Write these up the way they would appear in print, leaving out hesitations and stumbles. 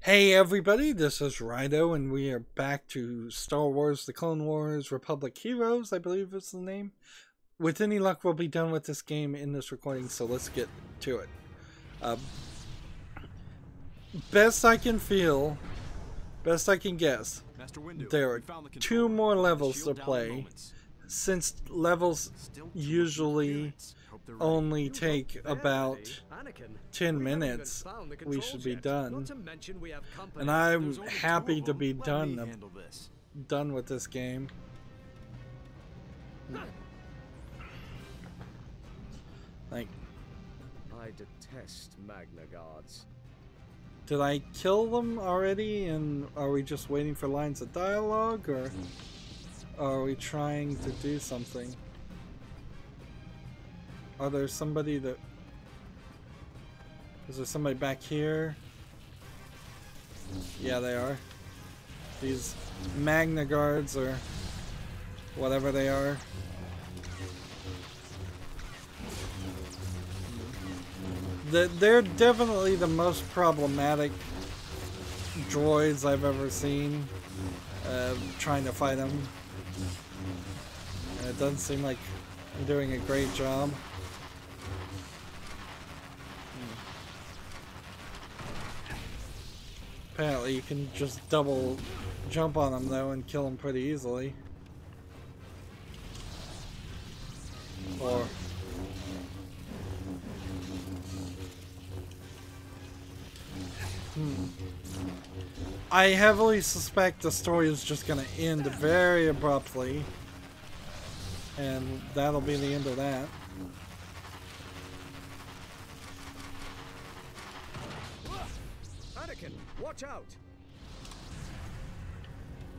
Hey everybody, this is Rydo, and we are back to Star Wars The Clone Wars Republic Heroes, I believe is the name. With any luck, we'll be done with this game in this recording, so let's get to it. Best I can feel, best I can guess, there are 2 more levels to play. Since levels usually only take about 10 minutes, we should be done. And I'm happy to be done with this game. Like, I detest Magna Guards. Did I kill them already, and are we just waiting for lines of dialogue, or are we trying to do something? Are there somebody that... Is there somebody back here? Yeah, they are. These Magna Guards, or whatever they are. They're definitely the most problematic droids I've ever seen, trying to fight them. And it doesn't seem like I'm doing a great job. Apparently you can just double jump on them though and kill them pretty easily. Or I heavily suspect the story is just gonna end very abruptly, and that'll be the end of that. Anakin, watch out!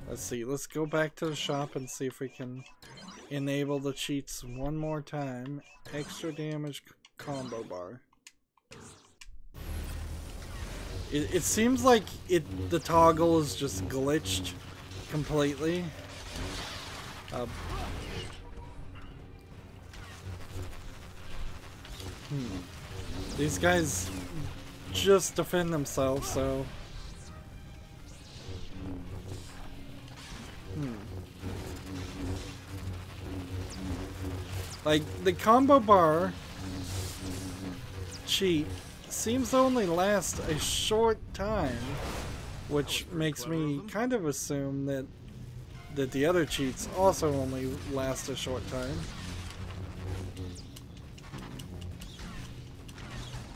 Let's see, let's go back to the shop and see if we can enable the cheats one more time. Extra damage combo bar. It seems like the toggle is just glitched completely. These guys just defend themselves, so... Like, the combo bar cheat seems to only last a short time, which makes me kind of assume that the other cheats also only last a short time.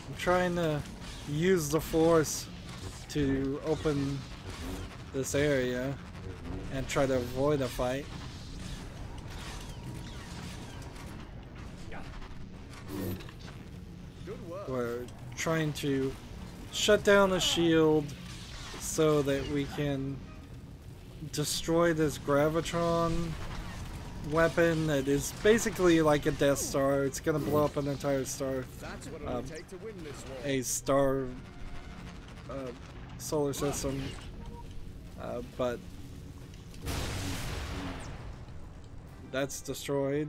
I'm trying to use the Force to open this area and try to avoid a fight. We're trying to shut down the shield so that we can destroy this gravitron weapon that is basically like a Death Star. It's gonna blow up an entire star, a star solar system, but that's destroyed.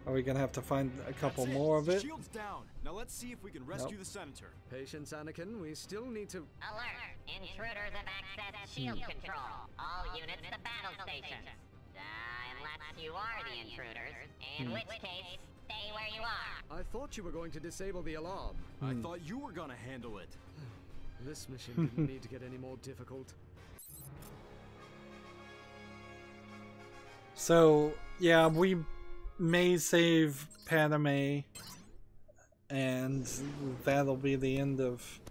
Are we gonna have to find a couple more of it? Shield's down. Now let's see if we can rescue the senator. Patience, Anakin. We still need to... Alert! Intruders have accessed shield control. All units to battle stations. Unless you are the intruders, in which case, stay where you are. I thought you were going to disable the alarm. I thought you were gonna handle it. This mission didn't need to get any more difficult. So, yeah, we may save Padme, and that'll be the end of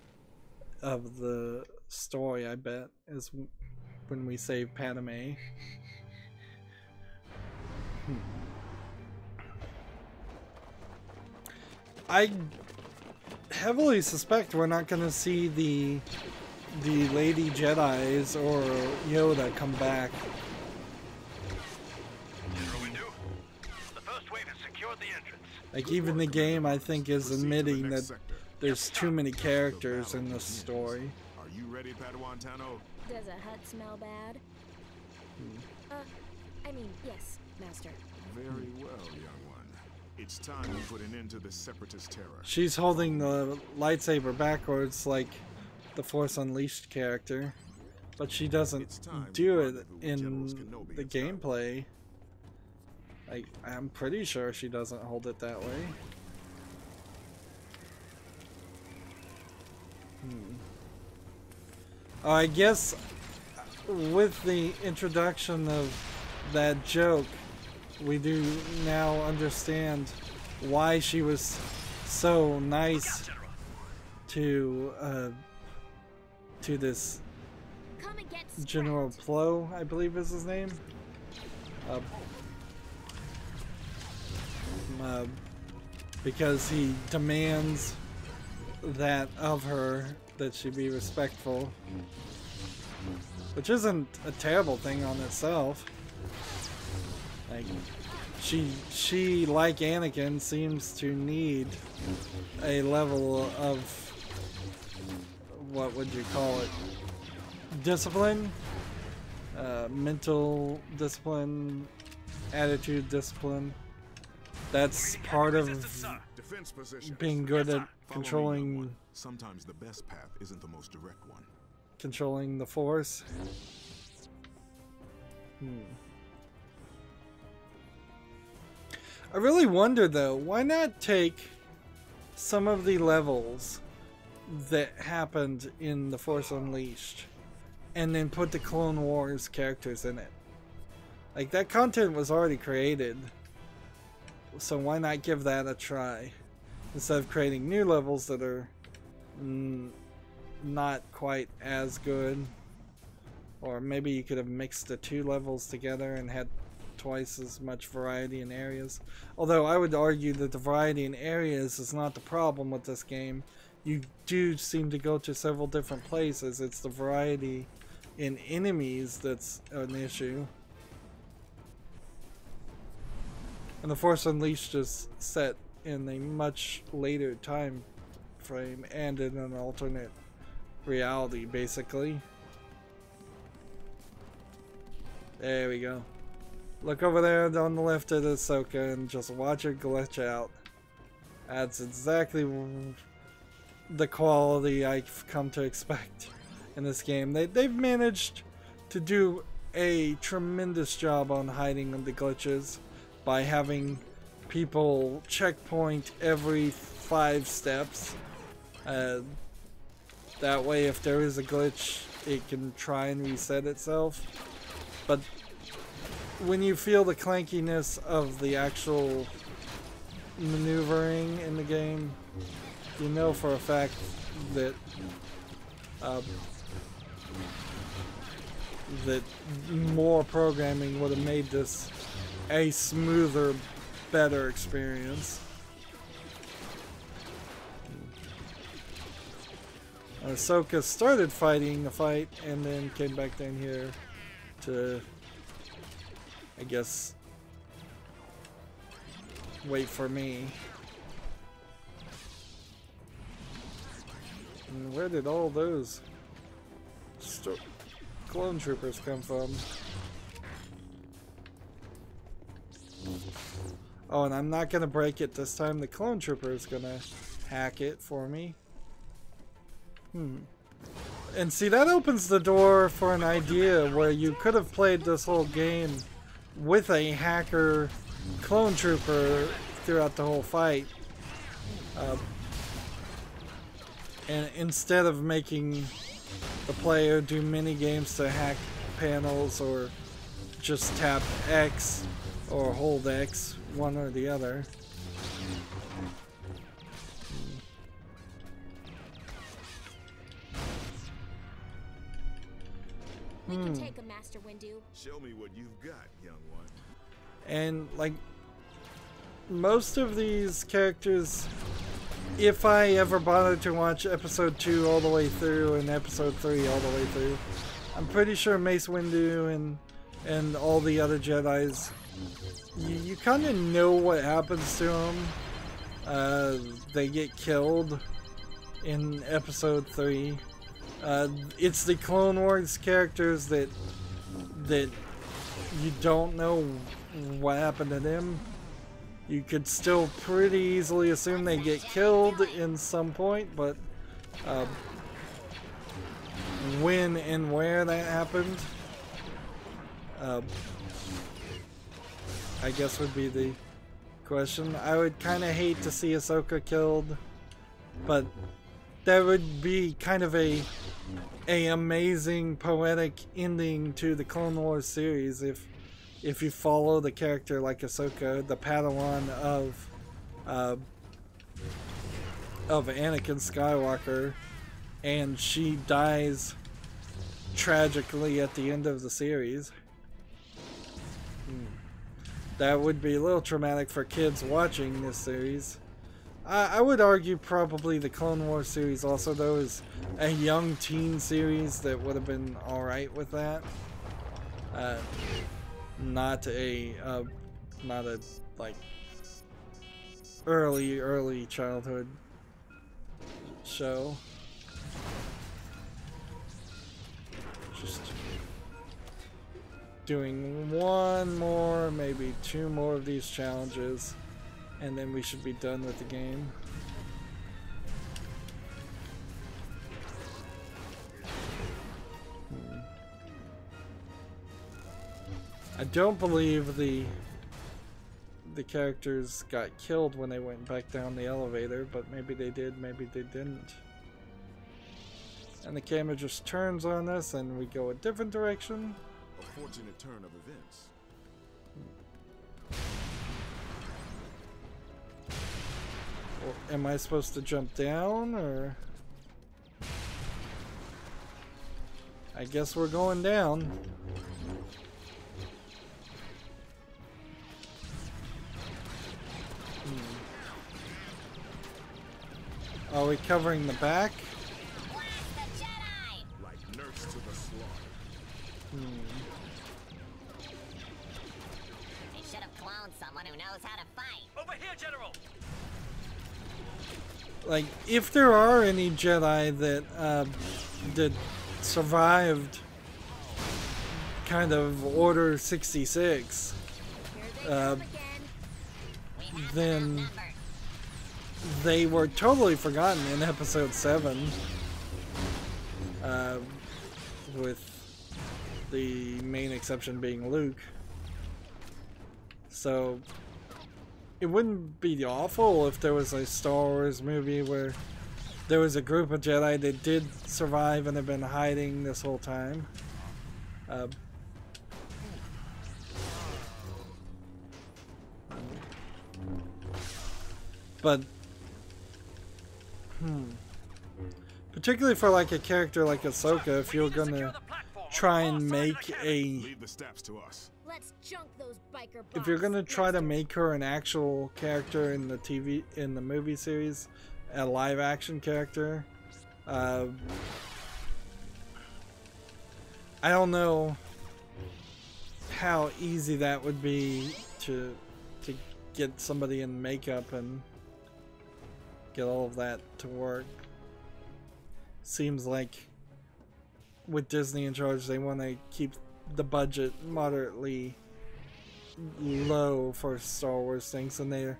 the story, I bet, is when we save Padme. I heavily suspect we're not going to see the Lady Jedis or Yoda come back. Like, even the game, I think, is admitting that there's too many characters in this story. Are you ready, Padawan Tano? Does a hut smell bad? I mean, yes, Master. Very well, young one. It's time to put an end to the Separatist terror. She's holding the lightsaber backwards like the Force Unleashed character, but she doesn't do it in the gameplay. I'm pretty sure she doesn't hold it that way. I guess with the introduction of that joke, we do now understand why she was so nice to this General Plo, I believe is his name. Because he demands that of her, that she be respectful, which isn't a terrible thing on itself. Like, she like Anakin seems to need a level of, what would you call it, discipline, mental discipline, attitude discipline. That's part of being good at controlling. Sometimes the best path isn't the most direct one. Controlling the Force. I really wonder though, why not take some of the levels that happened in The Force Unleashed and then put the Clone Wars characters in it? Like, that content was already created, so why not give that a try instead of creating new levels that are not quite as good? Or maybe you could have mixed the two levels together and had twice as much variety in areas. Although I would argue that the variety in areas is not the problem with this game. You do seem to go to several different places. It's the variety in enemies that's an issue. And The Force Unleashed is set in a much later time frame and in an alternate reality, basically. There we go. Look over there on the left at Ahsoka and just watch her glitch out. That's exactly the quality I've come to expect in this game. They've managed to do a tremendous job on hiding the glitches by having people checkpoint every 5 steps. That way, if there is a glitch, it can try and reset itself. But when you feel the clankiness of the actual maneuvering in the game, you know for a fact that that more programming would have made this a smoother, better experience. Ahsoka started fighting the fight and then came back down here to, I guess, wait for me. And where did all those clone troopers come from? Oh, and I'm not gonna break it this time. The clone trooper is gonna hack it for me. And see, that opens the door for an idea where you could have played this whole game with a hacker clone trooper throughout the whole fight. And instead of making the player do mini games to hack panels or just tap X or hold X, one or the other. We can take a Master Windu. Show me what you've got, young one. And like most of these characters, if I ever bothered to watch episode 2 all the way through and episode 3 all the way through, I'm pretty sure Mace Windu and all the other Jedis, you kind of know what happens to them. They get killed in episode 3. It's the Clone Wars characters that you don't know what happened to them. You could still pretty easily assume they get killed in some point, but and where that happened, I guess would be the question. I would kind of hate to see Ahsoka killed, but that would be kind of a amazing poetic ending to the Clone Wars series if you follow the character like Ahsoka, the Padawan of Anakin Skywalker, and she dies tragically at the end of the series. That would be a little traumatic for kids watching this series. I would argue probably the Clone Wars series also, though, is a young teen series that would have been alright with that. Not a like early childhood show. Just doing one more, maybe two more of these challenges, and then we should be done with the game. I don't believe the characters got killed when they went back down the elevator, but maybe they did, maybe they didn't. And the camera just turns on us and we go a different direction. A fortunate turn of events. Well, am I supposed to jump down, or? I guess we're going down. Are we covering the back? Blast the Jedi! Like nurse to the slaughter. They should have cloned someone who knows how to fight. Over here, General! Like, if there are any Jedi that survived kind of Order 66, then they were totally forgotten in Episode 7, with the main exception being Luke. So it wouldn't be awful if there was a Star Wars movie where there was a group of Jedi that did survive and have been hiding this whole time. But particularly for like a character like Ahsoka, if you're gonna try and make Leave the steps to us. Let's junk those biker if you're gonna bombs, try to Master. make her an actual character in the movie series, a live action character, I don't know how easy that would be to get somebody in makeup and get all of that to work. Seems like with Disney in charge, they want to keep the budget moderately low for Star Wars things, and they're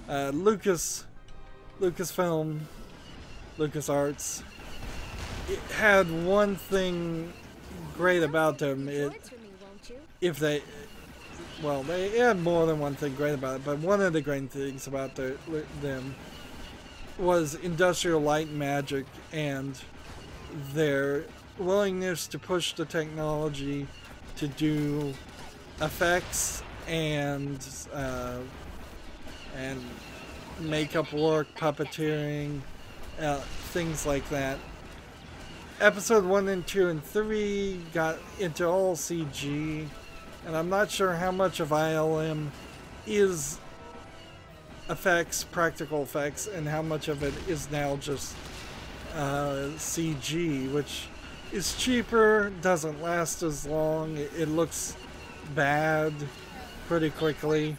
Lucasfilm, LucasArts, it had one thing great about them. They had more than one thing great about it, but one of the great things about them was industrial light and magic and their willingness to push the technology to do effects and makeup work, puppeteering, things like that. Episode 1 and 2 and 3 got into all CG, and I'm not sure how much of ILM is effects, practical effects, and how much of it is now just CG, which is cheaper, doesn't last as long, it looks bad pretty quickly.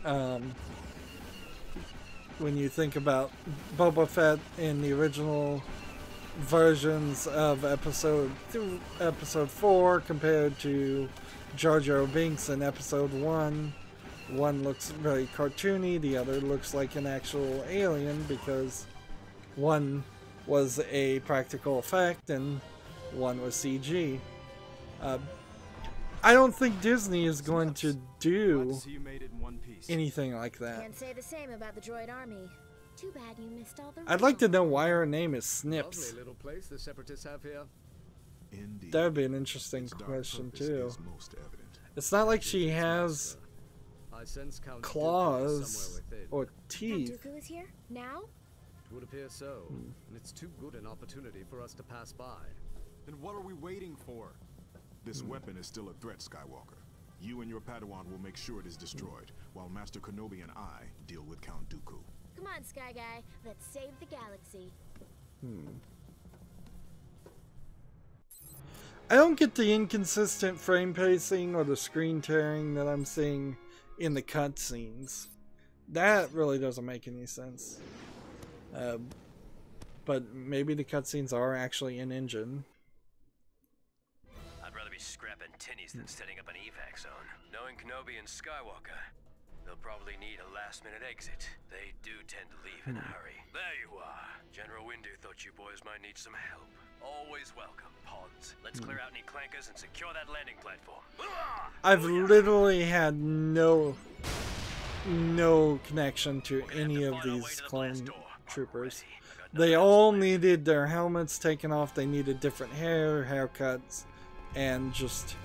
When you think about Boba Fett in the original versions of episode 4 compared to Jar Jar Binks in episode 1, one looks very cartoony, the other looks like an actual alien because one was a practical effect and one was CG. I don't think Disney is going to do anything like that. Can't say the same about the droid army. Too bad you missed all the I'd like to know why her name is Snips. Lovely little place the Separatists have here. Indeed. That would be an interesting Its dark question purpose too. is most evident. It's not like she has I sense Count Dooku is claws somewhere within. or Count teeth. Dooku is here now. It would appear so, and it's too good an opportunity for us to pass by. Then what are we waiting for? This weapon is still a threat, Skywalker. You and your Padawan will make sure it is destroyed, while Master Kenobi and I deal with Count Dooku. Come on, Sky Guy. Let's save the galaxy. I don't get the inconsistent frame pacing or the screen tearing that I'm seeing in the cutscenes. That really doesn't make any sense. But maybe the cutscenes are actually in engine. I'd rather be scrapping tinnies than setting up an evac zone. Knowing Kenobi and Skywalker, they'll probably need a last-minute exit. They do tend to leave in a hurry. There you are. General Windu thought you boys might need some help. Always welcome, pawns. Let's clear out any clankers and secure that landing platform. I've literally had no connection to any of these clone troopers. They all needed their helmets taken off. They needed different haircuts, and just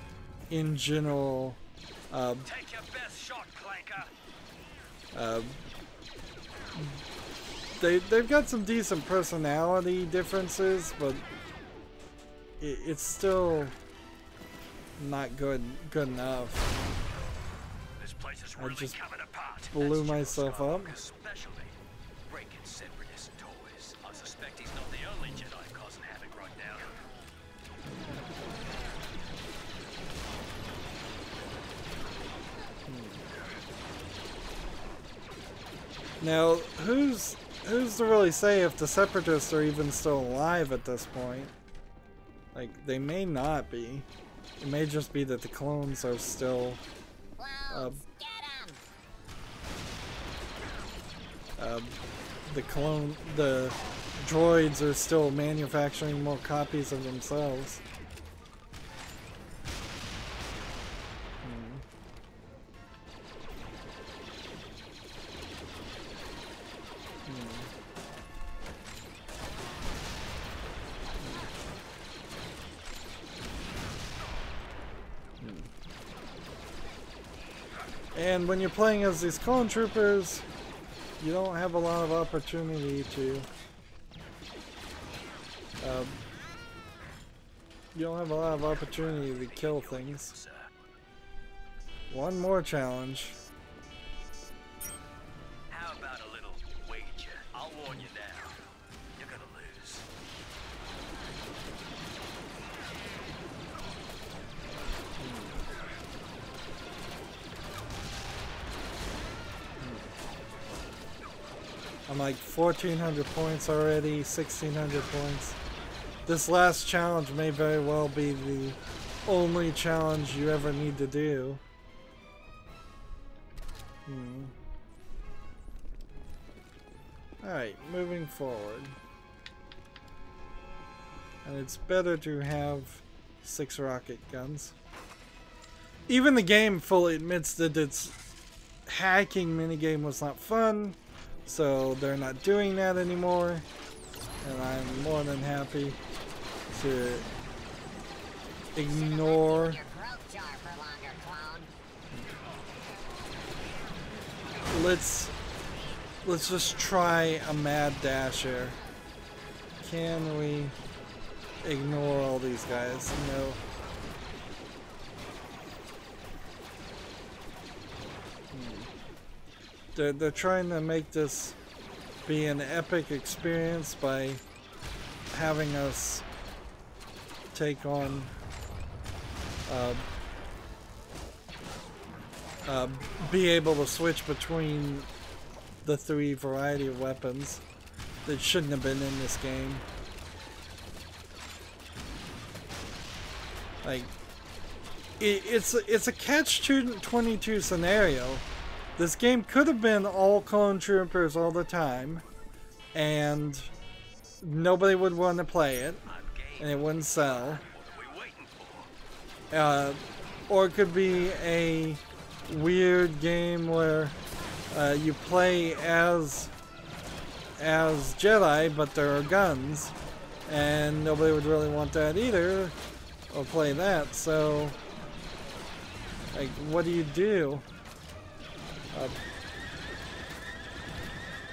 in general, Take your best shot, clanker. they've got some decent personality differences, but it's still not good enough. This place is I really just coming apart. blew That's myself General up. Skywalker's specialty. Breaking Separatist toys. I suspect he's not the only Jedi causing havoc right now. Now, who's to really say if the Separatists are even still alive at this point? Like, they may not be. It may just be that the clones are still Clones, get 'em! the droids are still manufacturing more copies of themselves. And when you're playing as these clone troopers, you don't have a lot of opportunity to kill things. One more challenge. How about a little wager? I'll warn you now. You're gonna lose. I'm like 1,400 points already, 1,600 points. This last challenge may very well be the only challenge you ever need to do. Alright, moving forward. And it's better to have 6 rocket guns. Even the game fully admits that its hacking minigame was not fun, so they're not doing that anymore. And I'm more than happy to ignore Your throat jar for longer, clone. let's just try a mad dash here. Can we ignore all these guys? No. They're trying to make this be an epic experience by having us take on be able to switch between the 3 variety of weapons that shouldn't have been in this game. Like, it's a catch-22 scenario. This game could have been all clone troopers all the time, and nobody would want to play it. and it wouldn't sell. Or it could be a weird game where you play as Jedi, but there are guns, and nobody would really want that either, or play that. So, like, what do?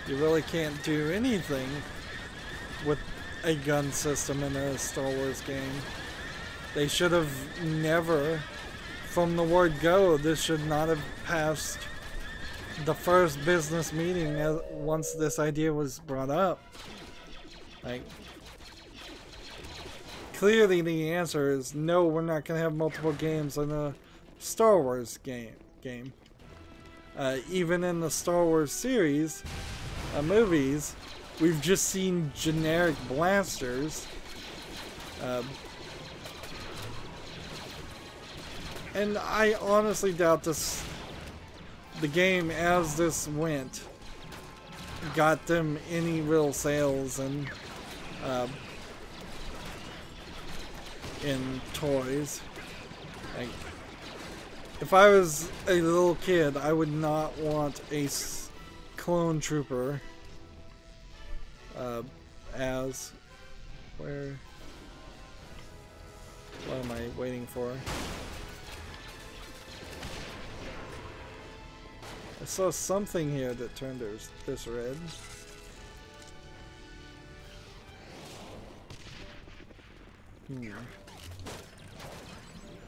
You really can't do anything with a gun system in a Star Wars game. They should have never, from the word go, this should not have passed the first business meeting once this idea was brought up. Like, clearly the answer is no, we're not going to have multiple games in a Star Wars game. Even in the Star Wars series, movies, we've just seen generic blasters. And I honestly doubt the game as this went got them any real sales in toys. Like, if I was a little kid, I would not want a clone trooper what am I waiting for? I saw something here that turned this red.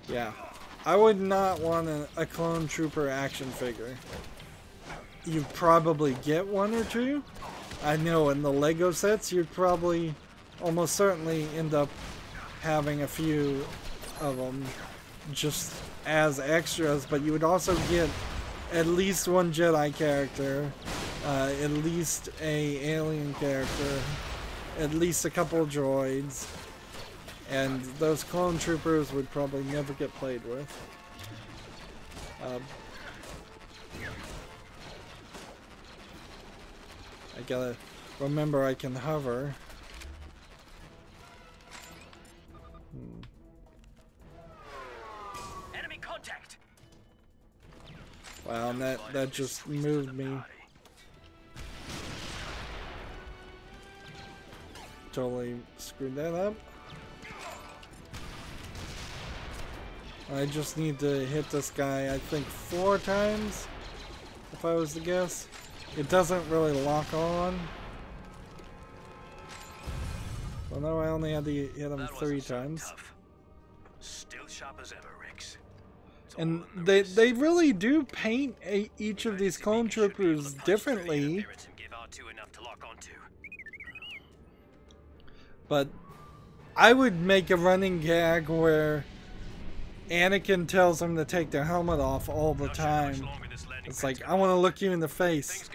Yeah. I would not want a clone trooper action figure. You'd probably get one or two. I know in the Lego sets you'd probably almost certainly end up having a few of them just as extras, but you would also get at least one Jedi character, at least a alien character, at least a couple droids, and those clone troopers would probably never get played with. I gotta remember I can hover. Enemy contact. Wow, and that just moved me. Totally screwed that up. I just need to hit this guy, I think 4 times, if I was to guess. It doesn't really lock on. Well, no, I only had to hit him 3 times. Still sharp as ever, Rex. And they really do paint each of these clone troopers differently. But I would make a running gag where Anakin tells them to take their helmet off all the time. It's like, I want to look you in the face.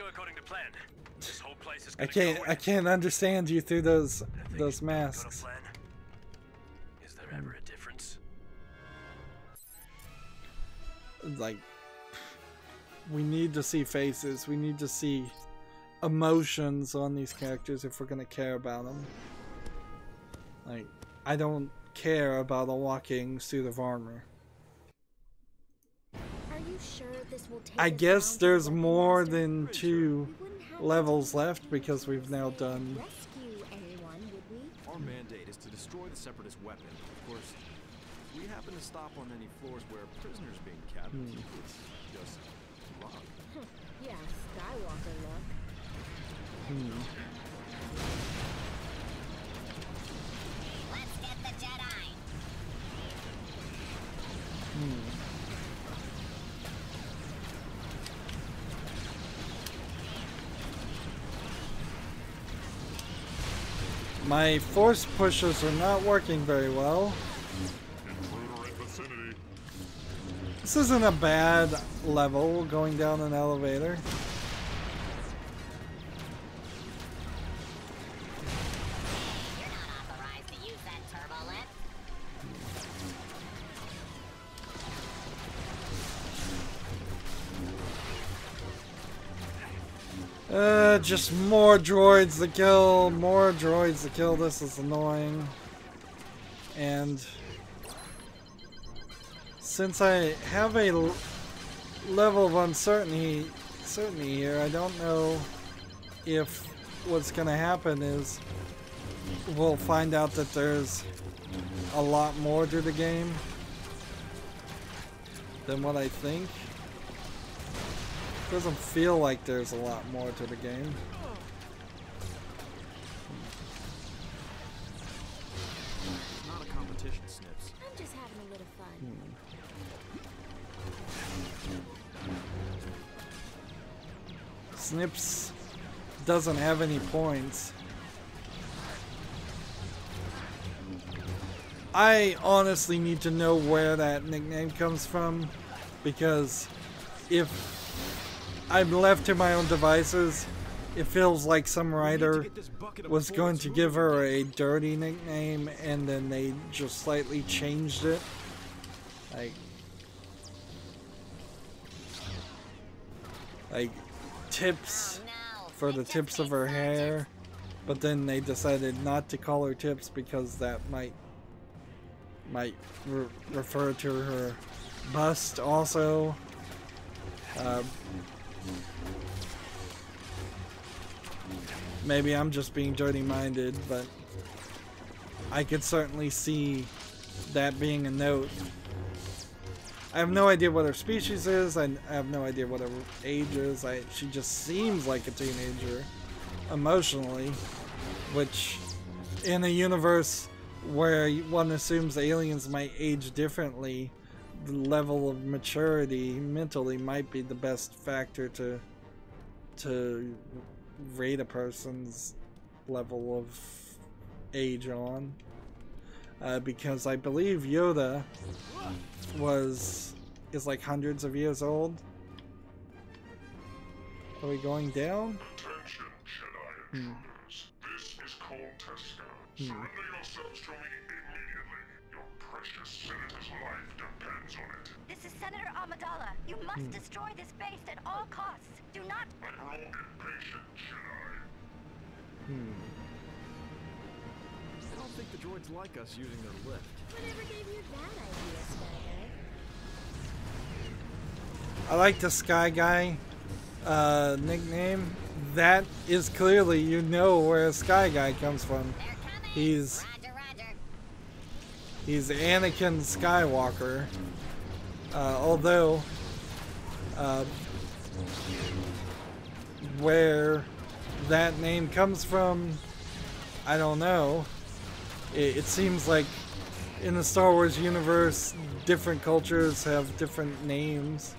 I can't understand you through those masks. Is there ever a difference? Like, we need to see faces. We need to see emotions on these characters if we're gonna care about them. Like, I don't care about a walking suit of armor. Are you sure this will take I guess there's more than 2 levels left because we've now done. Rescue anyone, would we? Our mandate is to destroy the Separatist weapon. Of course, if we happen to stop on any floors where prisoners being kept, it's just luck. Yeah, Skywalker luck. Let's get the Jedi. My force pushes are not working very well. This isn't a bad level, going down an elevator. You're not authorized to use that turbo lift. Just more droids to kill, more droids to kill. This is annoying. And since I have a level of uncertainty here, I don't know if what's gonna happen is we'll find out that there's a lot more to the game than what I think. Doesn't feel like there's a lot more to the game. Not a competition, Snips. I'm just having a little fun. Snips doesn't have any points. I honestly need to know where that nickname comes from, because if I'm left to my own devices, it feels like some writer was going to give her a dirty nickname and then they just slightly changed it. Like tips for the tips of her hair, but then they decided not to call her tips because that might refer to her bust also. Maybe I'm just being dirty-minded, but I could certainly see that being a note. I have no idea what her species is. I have no idea what her age is. She just seems like a teenager emotionally, which in a universe where one assumes aliens might age differently, the level of maturity mentally might be the best factor to rate a person's level of age on. Because I believe Yoda is like hundreds of years old. Are we going down? Attention, Jedi and Troopers. This is called Tesco. Surrender yourselves to me immediately. Your precious senator's life depends on it. This is Senator Amidala. You must destroy this base at all costs. Do not... I grow impatient, Jedi. I don't think the droids like us using their lift. Whatever gave you that idea, Sky Guy? I like the Sky Guy nickname. That is clearly, you know, where Sky Guy comes from. He's Anakin Skywalker. Although where that name comes from, I don't know. It seems like in the Star Wars universe, different cultures have different names.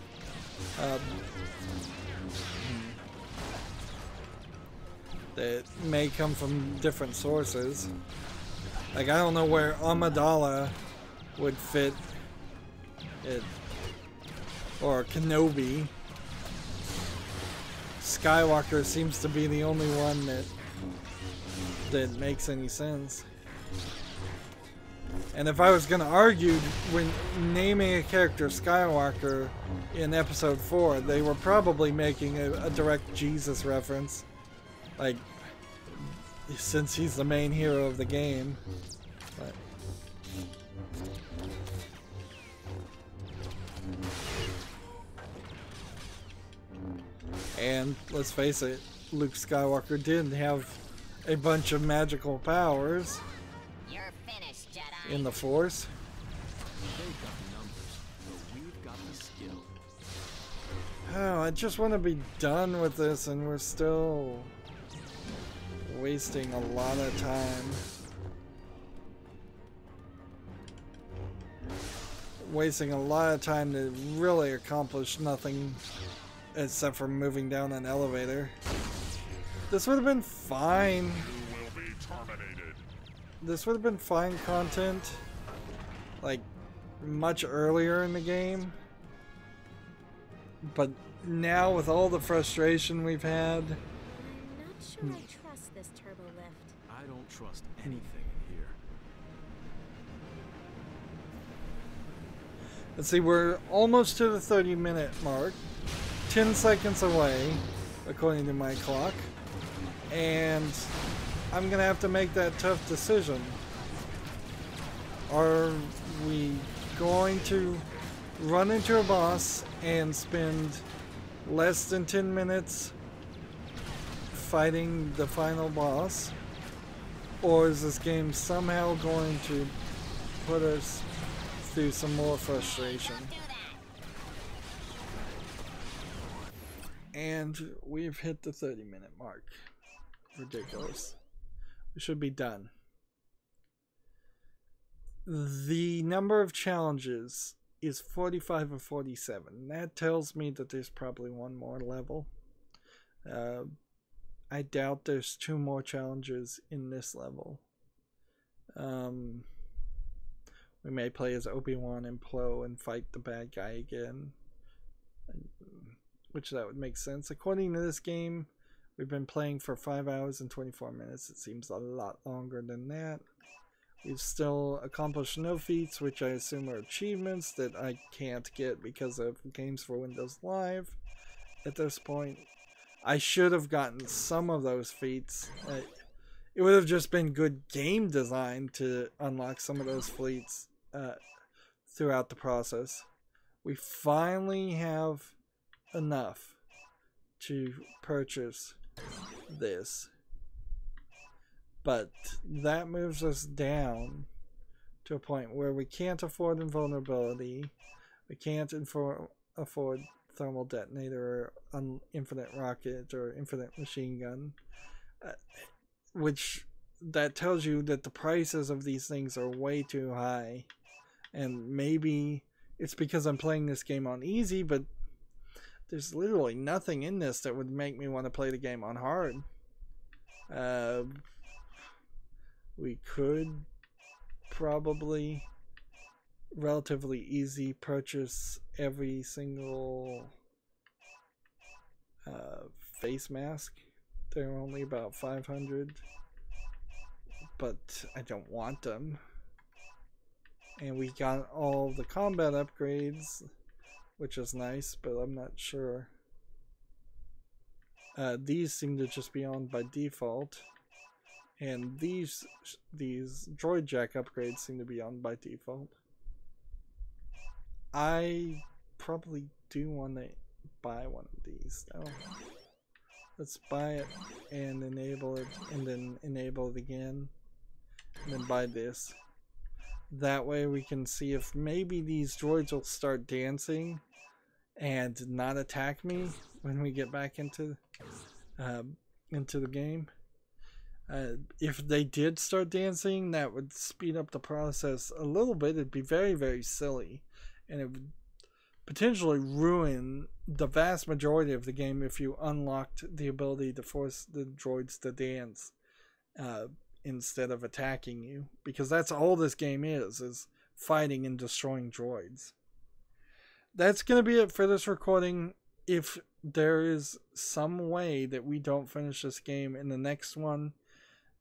That may come from different sources. Like, I don't know where Amidala would fit it, or Kenobi. Skywalker seems to be the only one that makes any sense. And if I was gonna argue when naming a character Skywalker in episode 4, they were probably making a direct Jesus reference. Like, since he's the main hero of the game. But and let's face it, Luke Skywalker did have a bunch of magical powers. You're finished, Jedi. In the Force. They've got the numbers, but we've got the skill. Oh, I just want to be done with this, and we're still wasting a lot of time. Wasting a lot of time to really accomplish nothing except for moving down an elevator. This would have been fine. You will be terminated. This would have been fine content, like, much earlier in the game. But now, with all the frustration we've had, I'm not sure I trust this turbo lift. I don't trust anything in here. let's see, we're almost to the 30-minute mark. 10 seconds away, according to my clock. And I'm gonna have to make that tough decision. Are we going to run into a boss and spend less than 10 minutes fighting the final boss? Or is this game somehow going to put us through some more frustration? And we've hit the 30-minute mark. Ridiculous. We should be done. The number of challenges is 45 or 47. That tells me that there's probably one more level. I doubt there's 2 more challenges in this level. We may play as Obi-Wan and Plo and fight the bad guy again, which that would make sense. According to this game, we've been playing for 5 hours and 24 minutes. It seems a lot longer than that. We've still accomplished no feats, which I assume are achievements that I can't get because of Games for Windows Live at this point. I should have gotten some of those feats. It would have just been good game design to unlock some of those feats throughout the process. We finally have enough to purchase this. But that moves us down to a point where we can't afford invulnerability, we can't afford thermal detonator or infinite rocket or infinite machine gun, which that tells you that the prices of these things are way too high. And maybe it's because I'm playing this game on easy, but there's literally nothing in this that would make me want to play the game on hard. We could probably relatively easy purchase every single face mask. They're only about 500, but I don't want them. And we got all the combat upgrades, which is nice, but I'm not sure. These seem to just be on by default. And these droid jack upgrades seem to be on by default. I probably do want to buy one of these though. Let's buy it and enable it, and then enable it again, and then buy this. That way we can see if maybe these droids will start dancing and not attack me when we get back into the game. If they did start dancing, that would speed up the process a little bit. It'd be very, very silly, and it would potentially ruin the vast majority of the game if you unlocked the ability to force the droids to dance instead of attacking you, because that's all this game is fighting and destroying droids. That's going to be it for this recording. If there is some way that we don't finish this game in the next one,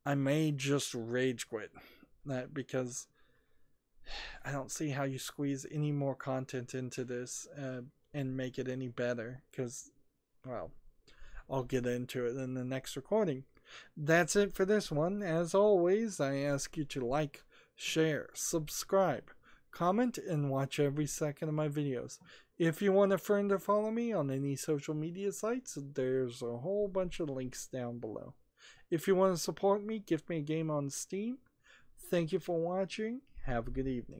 I may just rage quit that, because I don't see how you squeeze any more content into this and make it any better, because, well, I'll get into it in the next recording. That's it for this one. As always, I ask you to like, share, subscribe, comment, and watch every second of my videos. If you want a friend to follow me on any social media sites, there's a whole bunch of links down below. If you want to support me, gift me a game on Steam. Thank you for watching. Have a good evening.